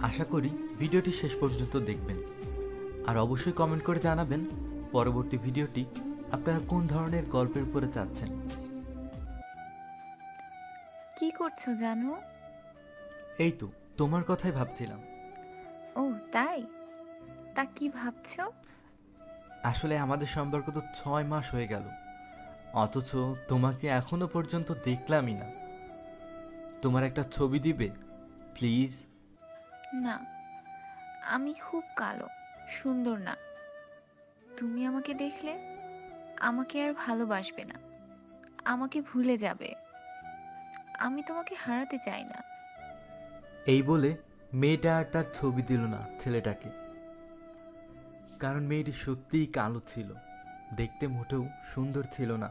আশা করি ভিডিওটি শেষ পর্যন্ত দেখবেন আর অবশ্যই কমেন্ট করে জানাবেন পরবর্তী ভিডিওটি আপনারা কোন ধরনের গল্পের উপরে চাচ্ছেন। কি করছো জানু? এই তো তোমার কথাই ভাবছিলাম। ও তাই? তা কি ভাবছো? আসলে আমাদের সম্পর্ক তো 6 মাস হয়ে গেল, অথচ তোমাকে এখনো পর্যন্ত দেখলামই না। তোমার একটা ছবি দিবে প্লিজ? না, আমি খুব কালো, সুন্দর না। তুমি আমাকে দেখলে আমাকে আর ভালোবাসবে না, আমাকে ভুলে যাবে। আমি তোমাকে হারাতে চাই না। এই বলে মেয়েটা আর তার ছবি দিল না ছেলেটাকে, কারণ মেয়েটি সত্যিই কালো ছিল, দেখতে মোটেও সুন্দর ছিল না।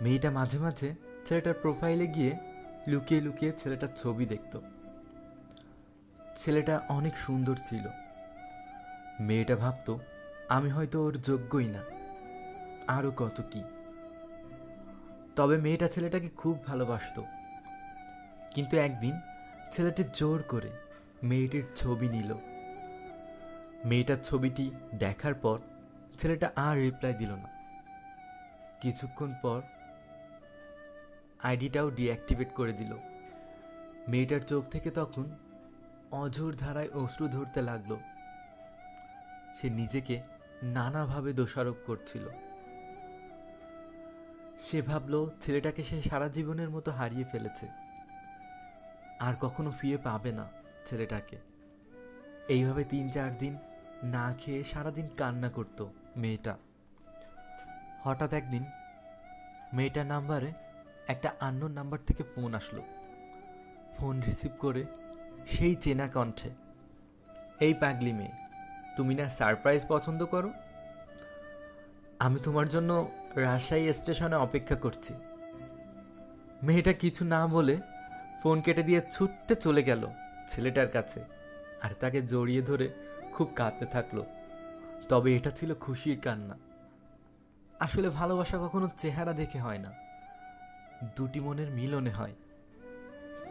মেয়েটা মাঝে মাঝে ছেলেটার প্রোফাইলে গিয়ে লুকিয়ে লুকিয়ে ছেলেটার ছবি দেখত। ছেলেটা অনেক সুন্দর ছিল। মেয়েটা ভাবত আমি হয়তো ওর যোগ্যই না, আরও কত কি। তবে মেয়েটা ছেলেটাকে খুব ভালোবাসতো। কিন্তু একদিন ছেলেটি জোর করে মেয়েটির ছবি নিল। মেয়েটার ছবিটি দেখার পর ছেলেটা আর রিপ্লাই দিল না। কিছুক্ষণ পর আইডিটাও ডিঅ্যাক্টিভেট করে দিল। মেয়েটার চোখ থেকে তখন অঝোর ধারায় অশ্রু ধরতে লাগলো। সে নিজেকে নানাভাবে দোষারোপ করছিল। সে ভাবল ছেলেটাকে সে সারা জীবনের মতো হারিয়ে ফেলেছে, আর কখনো ফিরে পাবে না ছেলেটাকে। এইভাবে 3-4 দিন না খেয়ে সারাদিন কান্না করত মেয়েটা। হঠাৎ একদিন মেয়েটার নাম্বারে একটা আননোন নাম্বার থেকে ফোন আসলো। ফোন রিসিভ করে সেই চেনা কণ্ঠে, এই পাগলি মেয়ে, তুমি না সারপ্রাইজ পছন্দ করো? আমি তোমার জন্য রাজশাহী স্টেশনে অপেক্ষা করছি। মেয়েটা কিছু না বলে ফোন কেটে দিয়ে ছুটতে চলে গেল ছেলেটার কাছে, আর তাকে জড়িয়ে ধরে খুব কাঁদতে থাকলো। তবে এটা ছিল খুশির কান্না। আসলে ভালোবাসা কখনো চেহারা দেখে হয় না, দুটি মনের মিলনে হয়।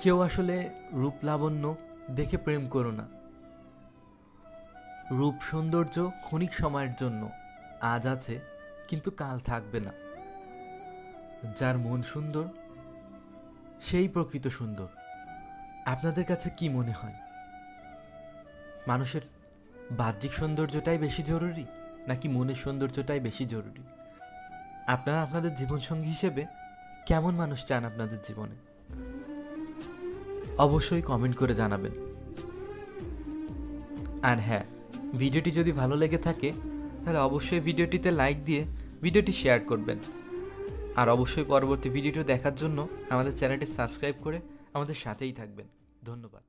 কেউ আসলে রূপ লাবণ্য দেখে প্রেম করো না। রূপ সৌন্দর্য ক্ষণিক সময়ের জন্য, আজ আছে কিন্তু কাল থাকবে না। যার মন সুন্দর সেই প্রকৃত সুন্দর। আপনাদের কাছে কি মনে হয়, মানুষের বাহ্যিক সৌন্দর্যটাই বেশি জরুরি নাকি মনের সৌন্দর্যটাই বেশি জরুরি? আপনারা আপনাদের জীবনসঙ্গী হিসেবে কেমন মানুষ চান আপনাদের জীবনে? অবশ্যই কমেন্ট করে জানাবেন। আর হ্যাঁ, ভিডিওটি যদি ভালো লেগে থাকে তাহলে অবশ্যই ভিডিওটিতে লাইক দিয়ে ভিডিওটি শেয়ার করবেন। আর অবশ্যই পরবর্তী ভিডিওটি দেখার জন্য আমাদের চ্যানেলটি সাবস্ক্রাইব করে আমাদের সাথেই থাকবেন। ধন্যবাদ।